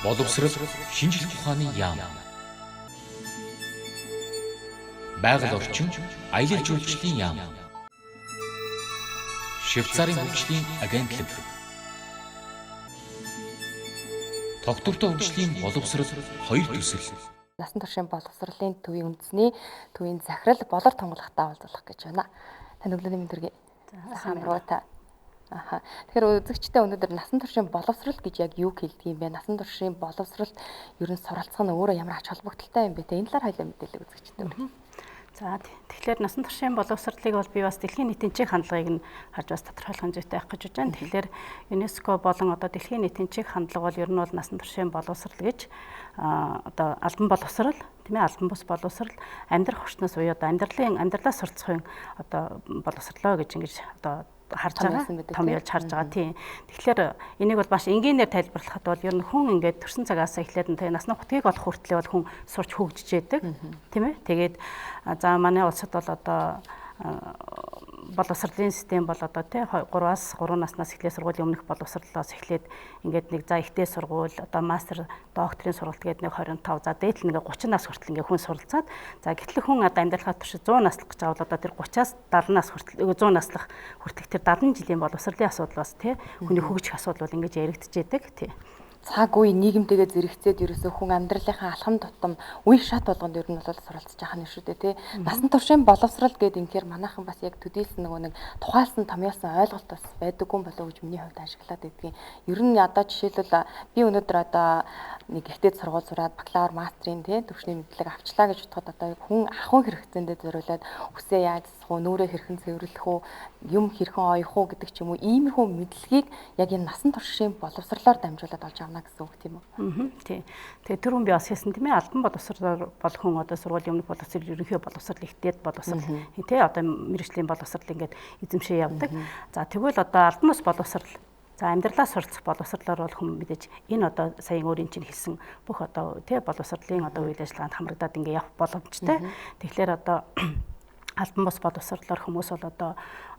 Боловсрал шинжлэх ухааны яам. Байгаль орчин аялал жуулчлалын яам. Швейцарын хөгжлийн агентлаг. Тогтвортой хөгжлийн боловсрал хоёр төсөл. Насан туршийн боловсролын төвийн үндэсний төвийн захирал болор тунгалахтаа уулзах гэж байна. Тань өглөөний мэндүргээ. Сайн байна. Тэгэхээр үзэгчтэй өнөөдөр насан туршийн боловсрол гэж яг юу хэлдэг юм бэ? Насан туршийн боловсролд ер нь суралцах нь өөрөө ямар ач холбогдолтой юм бэ? Энэ талаар хоёлаа мэдээлэл үзэгчтэй. За тэгэхээр насан туршийн боловсролыг бол би бас дэлхийн нийтийн чиг хандлагыг нь харж бас тодорхойлох хэмжээтэй авах гэж байна. Тэгэхээр ЮНЕСКО болон одоо дэлхийн нийтийн чиг хандлага бол ер нь бол насан туршийн боловсрол гэж одоо албан боловсрол тийм ээ албан бус боловсрол амьдрах орчноос буюу одоо амьдралаас сурцахын одоо боловсрлоо гэж ингэж одоо харж байгаа том ялж харж байгаа тийм. Тэгэхээр энийг бол маш энгийнээр тайлбарлахад бол ер нь хүн ингээд төрсэн цагаас эхлээд тэгээ насны хутгийг олох хүртлээр бол хүн сурч хөгжиж яадаг тийм ээ. Тэгээд за манай улсад бол одоо боловсролын систем бол одоо тий 3-аас 3 наснаас эхлээд сургуулийн өмнөх боловсролоос эхлээд ингээд нэг за ихтэй сургууль одоо мастер докторийн сургалт гэдэг нэг 25 за дээдл нэг 30 нас хүртэл ингээд хүн суралцаад за гэтэл хүн одоо амьдралаа туршиж 100 наслах гэж байгаа бол одоо тэр 30-аас 70 нас хүртэл 100 наслах хүртэлх тэр 70 жилийн боловсролын асуудлаас тий хүний хөгжих асуудал бол ингээд яригдж яадаг тий. Цаг үе нийгэмтэйгээ зэрэгцээд ерөөсөө хүн амьдралынхаа алхам тутам үе шат болгонд ер нь бол суралцж байгаа нь шүү дээ тий. Насан туршийн боловсрал гэдэг инхээр манайхан бас яг төдийлсэн нөгөө нэг тухайлсан томьёосон ойлголт бас байдаггүй болоо гэж миний хувьд ашиглаад байдгийн. Ер нь одоо жишээлбэл би өнөөдөр одоо нэг ихтэй сургууль сураад бакалавр мастрын тий төвшний мэдлэг авчлаа гэж бодоход одоо хүн ахуйн хэрэгцээндээ зориулаад үсээ яаж засах уу, нүрээ хэрхэн цэвэрлэх үү, юм хэрхэн оёх уу гэдэг ч юм уу иймэрхүү мэдлэгийг яг энэ насан туршийн боловсролоор дамжуулаад олж авна гэсэн үг тийм үү? Тий. Тэгээ тэр хүн би бас хэлсэн тийм ээ албан боловсролоор бол хүн одоо сургуулийн өмнөх боловсрол ерөнхий боловсрол ихтэй боловсрол тий одоо мэргэжлийн боловсрол ингээд эзэмшээ явдаг. За тэгвэл одоо албан бус боловсрол за амьдралаа суралцах боловсролоор бол хүн мэдээж энэ одоо саяын өөрийн чинь хэлсэн бүх одоо тий боловсролын одоо үйл ажиллагаанд хамрагдаад ингээд явах боломжтой. Тэгэхээр одоо албан бус боловсролоор хүмүүс бол одоо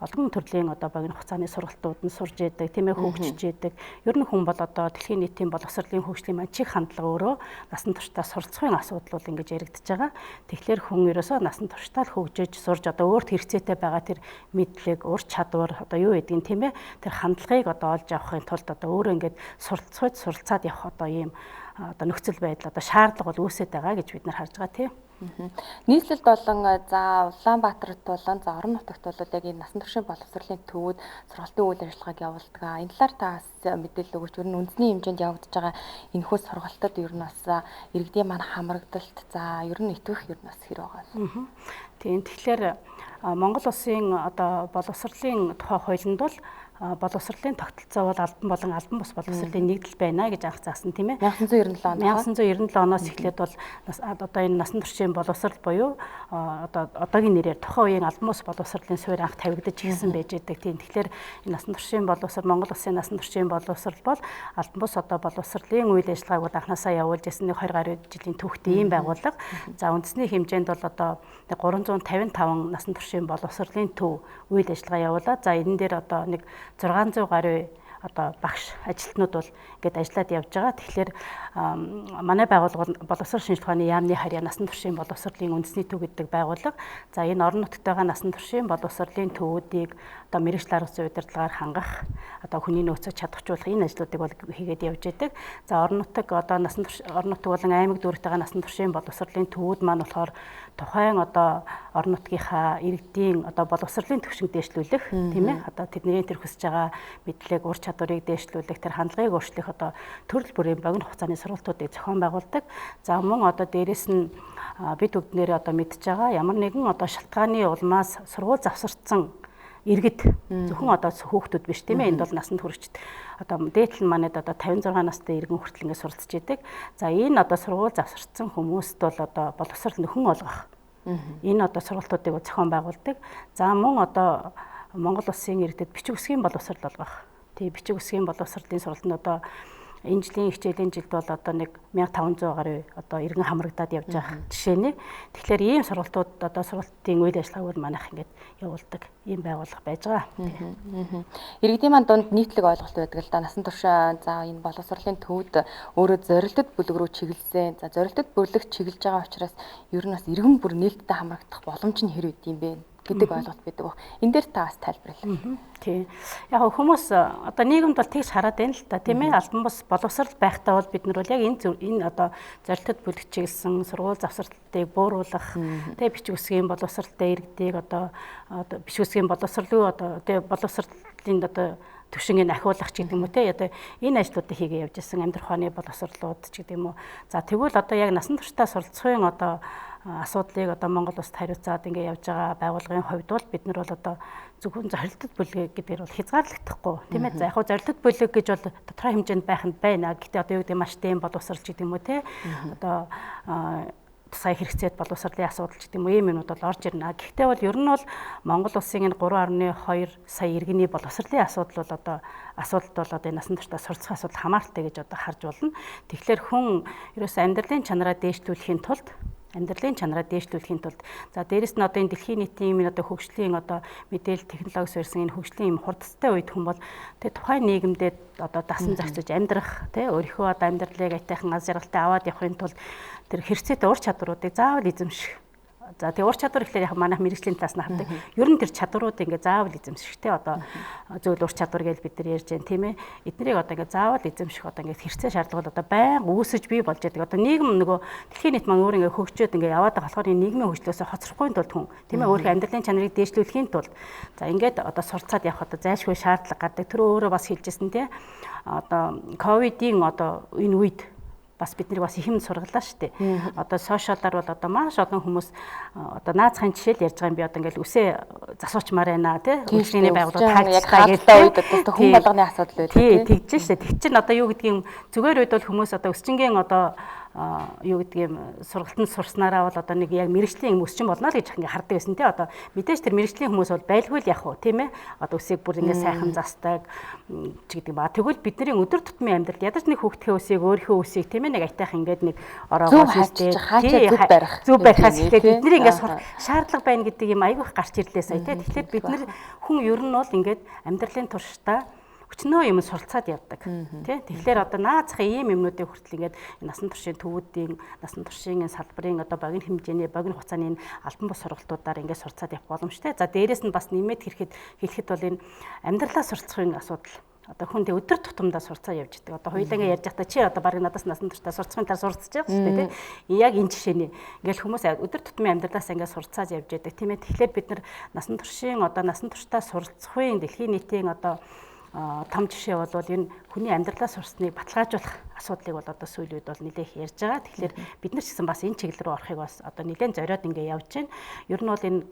олон төрлийн одоо богино хугацааны сургалтууд нь сурж яадаг, тийм ээ хөгжиж яадаг. Ер нь хүн бол одоо дэлхийн нийтийн боловсролын хөгжлийн маань чиг хандлага өөрөө насан туршдаа суралцахын асуудал бол ингэж яригдчихэж байгаа. Тэгэхээр хүн ерөөсөө насан туршдаа л хөгжиж сурж одоо өөрт хэрэгцээтэй байгаа тэр мэдлэг, ур чадвар одоо юу гэдгийг тийм ээ тэр хандлагыг одоо олж авахын тулд одоо өөрөө ингэж суралцаад явах одоо ийм одоо нөхцөл байдал одоо шаардлага бол үүсэт байгаа гэж бид нар харж байгаа тийм. Нийслэлд болон за Улаанбаатарт болон за орон нутагт бол яг энэ насан туршийн боловсролын төвүүд сургалтын үйл ажиллагааг явуулдаг. Энэ талаар та мэдээлэл өгөөч. Ер нь үндэсний хэмжээнд явагдаж байгаа энэхүү сургалтад ер нь бас иргэдийн маань хамрагдалт за ер нь итгэх ер нь бас хэр байгаа вэ? Тийм. Тэгэхээр Монгол улсын одоо боловсролын тухай хуулинд бол боловсролын тогтолцоо бол албан болон албан бус боловсролын нэгдэл байна гэж анх заасан тийм ээ. 1997 оноос 1997 оноос эхлээд бол одоо энэ насан туршийн боловсрол буюу одоо одоогийн нэрээр тухайн үеийн албан бус боловсролын суурь анх тавигдаж ирсэн байж байдаг тийм. Тэгэхээр энэ насан туршийн боловсрол Монгол улсын насан туршийн боловсрол бол албан бус одоо боловсролын үйл ажиллагааг бол анхнаасаа явуулж ирсэн нэг 20 гаруй жилийн түүхтэй ийм байгууллага. За үндэсний хэмжээнд бол одоо 355 насан туршийн боловсролын төв үйл ажиллагаа явуулаад за энэ дээр одоо нэг 600 гаруй одоо багш ажилтнууд бол ингээд ажиллаад явж байгаа. Тэгэхээр манай байгууллага боловсрол шинжилгээ ухааны яамны харьяа насан туршийн боловсролын үндэсний төв гэдэг байгууллага. За энэ орон нутгатайгаа насан туршийн боловсролын төвүүдийг одоо мэргэжил арга зүйн удирдлагаар хангах, одоо хүний нөөцөд чадахжуулах энэ ажлуудыг бол хийгээд явж байдаг. За орон нутаг одоо орон нутаг болон аймаг дүүрэгтэйгээ насан туршийн боловсролын төвүүд маань болохоор тухайн одоо орон нутгийнхаа иргэдийн одоо боловсролын төвшинг дээшлүүлэх тийм ээ одоо тэдний тэр хүсэж байгаа мэдлэг ур чадварыг дээшлүүлэх тэр хандлагыг өөрчлөх одоо төрөл бүрийн богино хугацааны сургалтуудыг зохион байгуулдаг. За мөн одоо дээрэс нь бид бүгднээрээ одоо мэдж байгаа ямар нэгэн одоо шалтгааны улмаас сургууль завсарцсан иргэд зөвхөн одоо хүүхдүүд биш тийм ээ энд бол насанд хүрэгчд одоо дээдлэн манайд одоо 56 настай иргэн хүртэл ингэ суралцж идэг. За энэ одоо сургууль завсарцсан хүмүүст бол одоо боловсрол нөхөн олгох. Энэ одоо сургалтуудыг зохион байгуулдаг. За мөн одоо Монгол улсын иргэдэд бичиг үсгийн боловсрол олгох. Тэгээ бичиг үсгийн боловсролын сургалтанд одоо энэ жилийн хичээлийн жилд бол одоо нэг 1500 гаруй одоо иргэн хамрагдаад явж байгаа жишээний. Тэгэхээр ийм сургалтууд одоо сургалтын үйл ажиллагааг манайх ингээд явуулдаг ийм байгууллага байж байгаа. Иргэдийн маань дунд нийтлэг ойлголт байдаг л да. Насан туршаа за энэ боловсролын төвд өөрөө зорилтод бүлэг рүү чиглэсэн. За зорилтод бүлэг чиглэж байгаа учраас ер нь бас иргэн бүр нээлттэй хамрагдах боломж нь хэр үт юм бэ гэдэг ойлголт байдаг баг. Энэ дээр та бас тайлбарлая. Тийм. Яг хүмүүс одоо нийгэмд бол тэгж хараад байна л да, тийм ээ. Албан бус боловсрал байхдаа бол бид нар бол яг энэ одоо зорилтод бүлэг чиглэсэн сургууль завсралтыг бууруулах, тэгээ бичиг үсгийн боловсралтай иргэдийг одоо бичиг үсгийн боловсрал одоо тэгээ боловсролын одоо төвшингийг ахиулах ч гэдэг юм уу те одоо энэ ажлуудыг хийгээ явж исэн амьдрах ухааны боловсролууд ч гэдэг юм уу. За тэгвэл одоо яг насан туршдаа суралцахын одоо асуудлыг одоо Монгол улсад хариуцаад ингэ явж байгаа байгууллагын хувьд бол бид нар бол одоо зөвхөн зорилттой бүлэг гэдгээр бол хязгаарлагдахгүй тийм ээ. За яг хөө зорилттой бүлэг гэж бол тодорхой хэмжээнд байх нь байна. Гэхдээ одоо юу гэдэг маш тийм боловсралч гэдэг юм уу те одоо сая хэрэгцээд боловсролын асуудал ч гэдэг юм уу ийм юмнууд бол орж ирнэ. Гэхдээ бол ер нь бол Монгол улсын энэ 3.2 сая иргэний боловсролын асуудал бол одоо энэ насан туршдаа суралцах асуудал хамааралтай гэж одоо харж болно. Тэгэхээр хүн ерөөсөө амьдралын чанараа дээшлүүлэхийн тулд за дээрэс нь одоо энэ дэлхийн нийтийн энэ одоо хөгжлийн одоо мэдээлэл технологи суурьсан энэ хөгжлийн юм хурдтай үед хүн бол тэг тухайн нийгэмдээ одоо дасан зохицож амьдрах тий өөрийнхөө одоо амьдралыг айтайхан аз жаргалтай аваад явахын тулд тэр хэрэгцээтэй ур чадваруудыг заавал эзэмших. За тэгээ ур чадвар гэхлээр яг манайх мэрэгжлийн талаас нь хардаг. Ер нь тэр чадварууд ингээ заавал эзэмшихтэй одоо зөвл ур чадвар гэж бид нар ярьж байна тийм ээ. Эднэрийг одоо ингээ заавал эзэмших одоо ингээ хэрэгцээ шаардлагууд одоо байнга үүсэж бий болж байдаг. Одоо нийгэм нөгөө дэлхийн нийт маань өөр ингээ хөгжөөд ингээ яваад байгаа болохоор энэ нийгмийн хөгжлөөсөө хоцрохгүй тулд хүн тийм ээ өөрийнхөө амьдралын чанарыг дээшлүүлэхийн тулд за ингээд одоо сурцаад явах одоо зайлшгүй шаардлага гардаг. Тэр өөрөө бас хэлжсэн тийм одоо ковидын одоо энэ үед бас биднийг бас ихэм сургалаа шүү дээ. Одоо сошиалаар бол одоо маш олон хүмүүс одоо наацхан жишээл ярьж байгаа юм би одоо ингээл үсээ засуучмаар байна тий. Үйлчлэгийн байгууллагууд яг хаалттай үед одоо хүн болгоны асуудал байдаг тий. Тэгж шүү дээ. Тэг чинь одоо юу гэдгийг зүгээр үед бол хүмүүс одоо өсчингийн одоо юу гэдгийг сургалтанд сурснараа бол одоо нэг яг мэрэгжлийн юм өсчин болно л гэж ингээ хардаг байсан тий. Одоо мэдээж тэр мэрэгжлийн хүмүүс бол байлгүй л яах вэ тийм ээ. Одоо үсийг бүр ингээ сайхан застдаг ч гэдэг ба. Тэгвэл бидний өдөр тутмын амьдрал ядаж нэг хүүхдийн үсийг өөрийнхөө үсийг тийм ээ нэг айтайх ингээд нэг ороогоос хийдэг хаачаа зүг барихаас ихлээр бидний ингээ шаардлага байна гэдэг юм айгүйх гарч ирлээ сая тий. Тэгэхээр бид нар хүн ер нь бол ингээд амьдралын туршдаа өчнөө юм суралцаад явдаг тий. Тэгэхээр одоо наацхан ийм юмнуудыг хүртэл ингээд насан туршийн төвүүдийн насан туршийн салбарын одоо богино хэмжээний богино хугацааны албан бус сургалтуудаар ингээд суралцаад явах боломжтой. За дээрэс нь бас нэмээд хэлэхэд бол энэ амьдралаа суралцахын асуудал одоо хүн тэ өдөр тутамдаа сурцаа явж байгаа. Одоо хоёулаа ярьж байхдаа чи одоо баг надаас насан туршдаа сурцахын тал сурцаж байгаа шүү дээ тий. Яг энэ жишээний ингээл хүмүүс өдөр тутмын амьдралаас ингээд сурцаад явж байдаг тийм ээ. Тэгэхээр бид нар насан туршдаа суралцахын дэлхийн нийтийн одоо том жишээ бол энэ хүний амьдралаа сурсныг баталгаажуулах асуудлыг бол одоо сүүлийн үед бол нэлээх ярьж байгаа. Тэгэхээр бид нар ч гэсэн бас энэ чиглэл рүү орохыг бас одоо нэлээд зориод ингээд явж байна. Ер нь бол энэ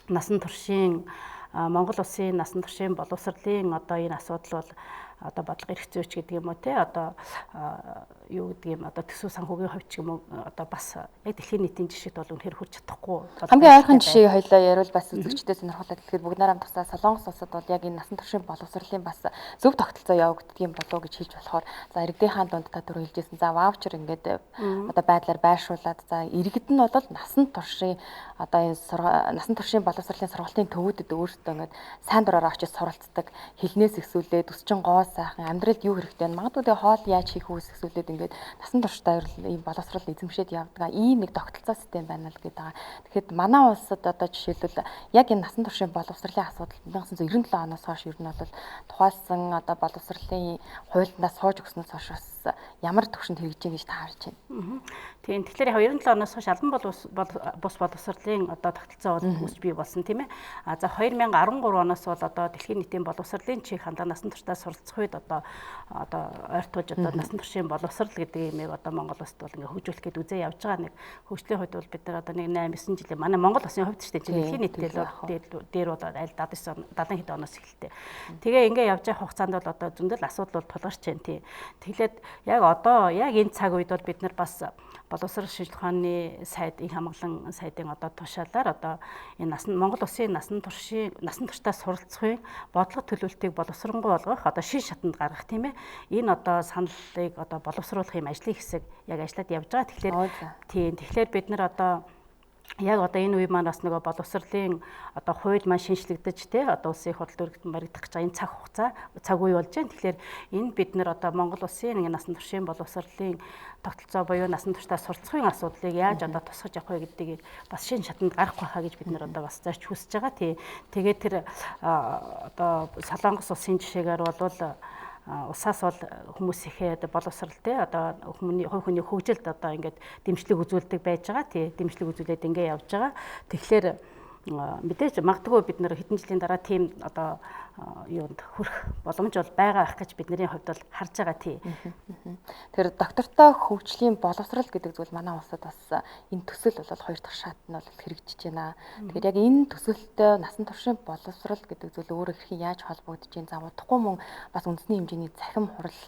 насан туршийн Монгол улсын насан туршийн боловсролын одоо энэ асуудал бол одоо бодлого эрх зүйч гэдэг юм уу те одоо юу гэдэг юм одоо төсөв санхүүгийн хувьд ч юм уу одоо бас яг дэлхийн нийтийн жишээд бол үнэхээр хүрч чадахгүй. Хамгийн ойрхон жишээг хоёлаа яриул бас үзэгчдээ сонирхолтой тэгэхээр бүгд нараа тусаа Солонгос улсад бол яг энэ насан туршийн боловсролын бас зөв тогтолцоо явагддаг юм болов уу гэж хэлж болохоор за иргэдийн дунд та түр хэлжсэн за ваучер ингээд одоо байдлаар байршуулад за иргэд нь бол насан туршийн одоо энэ насан туршийн боловсролын сургалтын төвүүдэд өөрсдөө ингээд сайн дураараа очиж суралцдаг хэлнээс эхсүүлээд өсчин гоо сайхан амьдралд юу хэрэгтэй вэ? Магадгүй тэгээ хоол яаж хийх үс гэсүүлээд ингээд насан туршдаа ийм боловсрол эзэмшээд явдаг. Ийм нэг тогтолцоо систем байна л гэдэг байгаа. Тэгэхэд манай улсад одоо жишээлбэл яг энэ насан туршийн боловсролын асуудал 1997 оноос хойш ер нь бол тухайлсан одоо боловсролын хуулиндаа сууж өгснөөс хойш бас ямар төвшөнд хэрэгжиж байгаа гэж та харж байна. Тийм. Тэгэхээр 97 оноос хойш албан бус боловсролын одоо тогтолцоо бол үүсч бий болсон тийм ээ. За 2013 оноос бол одоо дэлхийн нийтийн боловсролын чиг хандлага насан туршдаа суралцах үед одоо ойртуулж одоо насан туршийн боловсрол гэдэг юмыг одоо Монгол улсад бол ингээ хөгжүүлэх гээд үзээ явж байгаа. Нэг хөгжлийн хувьд бол бид нар одоо нэг 8-9 жилийн манай Монгол улсын хувьд ч дэлхийн нийтэд дээр бол аль 70 хэд оноос эхэлтэй. Тэгээ ингээ явж байгаа хугацаанд бол одоо зөндөл асуудал бол тулгарч байна тий. Тэгэхээр яг одоо яг энэ цаг үед бол бид нар бас боловсрол шинжилгээ ухааны сайдын хамгаалан сайдын одоо тушаалаар одоо энэ Монгол Улсын насан туршдаа суралцахын бодлого төлөвлөлтийг боловсронгуй болгох одоо шин шатанд гаргах тийм ээ. Энэ одоо саналыг одоо боловсруулах юм ажлын хэсэг яг ажиллаад явж байгаа. Тэгэхээр бид нар одоо яг одоо энэ үе маань бас нөгөө боловсролын одоо хууль маань шинжлэгдэж тий одоо улсын их хурл дүүрэгт баригдах гэж энэ цаг үе болж байна. Тэгэхээр энэ бид нар одоо Монгол улсын нэг насан туршийн боловсролын тогтолцоо буюу насан туршдаа суралцахын асуудлыг яаж одоо тусгаж явах вэ гэдгийг бас шинэ шатанд гарах байхаа гэж бид нар одоо бас зарч хүсэж байгаа. Тэгээд тэр одоо Солонгос улсын жишээгээр бол усаас бол хүмүүс ихэд боловсралтай одоо хувь хүний хөгжилд одоо ингээд дэмжлэг үзүүлдэг байж байгаа. Дэмжлэг үзүүлээд ингээд явж байгаа. Тэгэхээр мэдээж магадгүй бид нэр хэдэн жилийн дараа тийм одоо юунд хүрэх боломж бол байгаа ах гэж бидний хувьд бол харж байгаа. Тэр доктортой хөгжлийн боловсрал гэдэг зүйл манай улсад бас энэ төсөл бол хоёр дахь шат нь бол хэрэгжиж байна. Тэгэхээр яг энэ төсөлтэй насан туршийн боловсрал гэдэг зүйл өөрөө хэрхэн яаж холбогдож байна. За удахгүй мөн бас үндэсний хэмжээний цахим хурал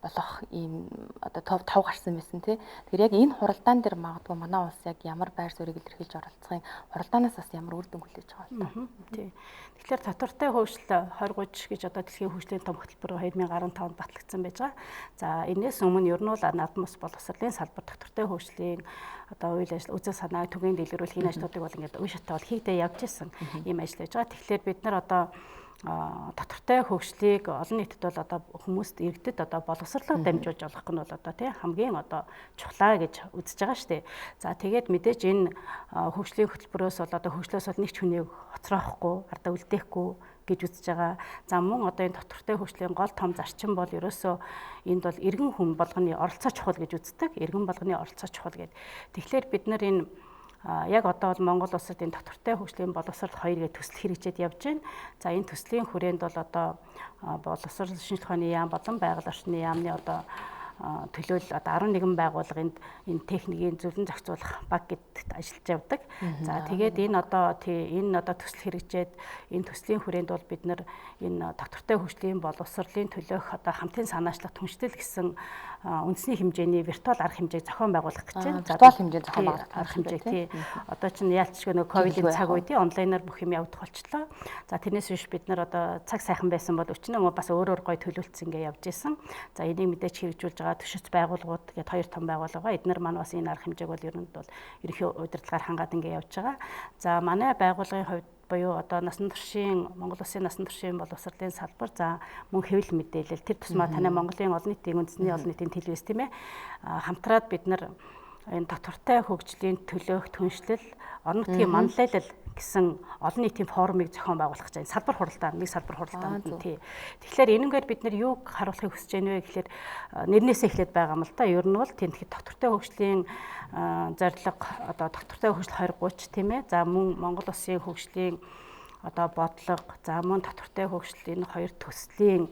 болох ийм одоо тав гарсан байсан тий. Тэгэхээр яг энэ хуралдаан дээр магадгүй манай улс яг ямар байр суурийг илэрхийлж оролцохын хуралдаанаас бас ямар үр дүн хүлээж байгаа юм. Тэгэхээр татвартай хөгжил 2030 гэж одоо дэлхийн хөгжлийн том хөтөлбөр 2015 онд батлагдсан байж байгаа. За энэс өмнө ер нь бол надмус боловсролын салбар татвартай хөгжлийн одоо үйл ажиллагаа үзэл санааг түгээн дэлгэрүүлэх энэ ажлуудыг бол ингээд үе шатаа бол хийгдээ явж исэн ийм ажил байж байгаа. Тэгэхээр бид нар одоо татвартай хөгжлийг олон нийтэд бол одоо хүмүүст иргэдэд одоо боловсрлог дамжуулж олгох нь бол одоо тий хамгийн одоо чухлаа гэж үзэж байгаа шүү дээ. За тэгээд мэдээж энэ хөгжлийн хөтөлбөрөөс бол одоо хөгжлөөс бол нэг ч хүнийг хоцроохгүй, ардаа үлдээхгүй гэж үзэж байгаа. За мөн одоо энэ татвартай хөгжлийн гол том зарчим бол ерөөсөө энд бол иргэн хүн болгоны оролцоо чухал гэж үздэг. Иргэн болгоны оролцоо чухал гэдэг. Тэгэхээр бид нар энэ яг одоо бол Монгол улсад энэ татвартай хөгжлийн боловсрол 2 гэх төсөл хэрэгжээд явж байна. За энэ төслийн хүрээнд бол одоо боловсрол шинжилгээ ухааны яам болон байгаль орчны яамны одоо төлөөлөл одоо 11 байгууллаганд энэ техникийн зөвлөн зохицуулах баг гэдэгт ажиллаж явдаг. За тэгээд энэ одоо төсөл хэрэгжээд энэ төслийн хүрээнд бол бид нар энэ татвартай хөгжлийн боловсролын төлөөх одоо хамтын санаачлах түншлэл гэсэн үндэсний хэмжээний виртуал арга хэмжээг зохион байгуулах гэж байна. Виртуал хэмжээнд зохион байгуулах арга хэмжээ тий. Одоо чинь яалтчгүй нөгөө ковидын цаг үед онлайнаар бүх юм явагдах болчлоо. За тэрнээс биш бид нар одоо цаг сайхан байсан бол өчнөө бас өөрөөр гоё төлөвлөсөн ингээ явж исэн. За энийг мэдээж хэрэгжүүлж байгаа төшөц байгууллагууд гээд хоёр том байгууллага эдгээр маань бас энэ арга хэмжээг бол ер нь бол ерөнхий удирдлагаар хангаад ингээ явж байгаа. За манай байгууллагын хувьд буюу одоо Монгол улсын насан туршийн боловсролын салбар за мөн хэвлэл мэдээлэл тэр тусмаа танай Монголын олон нийтийн үндэсний олон нийтийн телевиз тийм ээ хамтраад бид нар энэ татвартай хөгжлийн төлөөх түншлэл орон нутгийн манлайлал гэсэн олон нийтийн форумыг зохион байгуулах гэж байна. Салбар хуралдаанд нь тий. Тэгэхээр энэнгээр бид нар юуг харуулахыг хүсэж байна вэ гэхээр нэрнээсээ эхлээд байгаа юм л да. Ер нь бол тийм татвартай хөгжлийн зорилго одоо татвартай хөгжил 2030 тийм ээ. За мөн Монгол улсын хөгжлийн одоо бодлого, за мөн татвартай хөгжлийн хоёр төслийн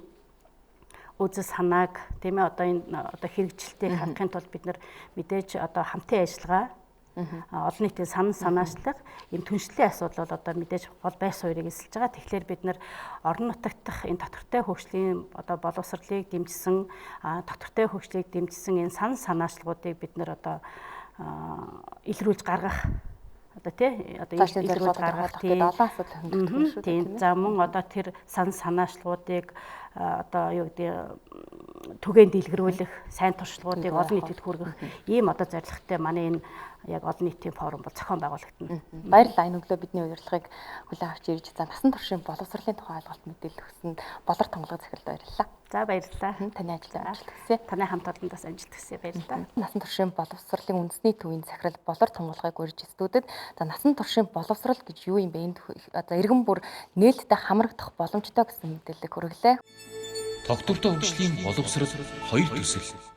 үзэл санааг тийм ээ одоо энэ одоо хэрэгжилтийг хангахын тулд бид нар мэдээж одоо хамтын ажиллагаа олон нийтийн санаачлаг ийм түншлэлийн асуудал бол одоо мэдээж гол байр суурийг эзэлж байгаа. Тэгэхээр бид нар орон нутагт энэ татвартай хөгжлийн одоо боловсролыг дэмжсэн татвартай хөгжлийг дэмжсэн энэ санаачлагуудыг бид нар одоо илрүүлж гаргах одоо тий одоо илрүүлж гаргах тийм олон асуудал хөндлөж шүү дээ. За мөн одоо тэр санаачлагуудыг одоо юу гэдэг түгээн дэлгэрүүлэх сайн туршлагуудыг олон нийтэд хүргэх ийм одоо зорилготой манай энэ яг олон нийтийн форум бол зохион байгуулагдана. Баярлалаа энэ өглөө бидний удирдлагыг хүлээн авч ирж за насан туршийн боловсролын тухай ойлголт мэдээлэл өгсөнд болор томлого захирал баярлалаа. За баярлалаа. Таны ажил амжилт хүсье. Таны хамт олондоос амжилт хүсье баярлалаа. Насан туршийн боловсролын үндэсний төвийн захирал болор томлогыг урьж эсдүүдэд за насан туршийн боловсрол гэж юу юм бэ? Энд одоо иргэн бүр нээлттэй хамрагдах боломжтой гэсэн мэдээлэл хүргэлээ. Доктортой хөгжлийн боловсрол 2 төсөл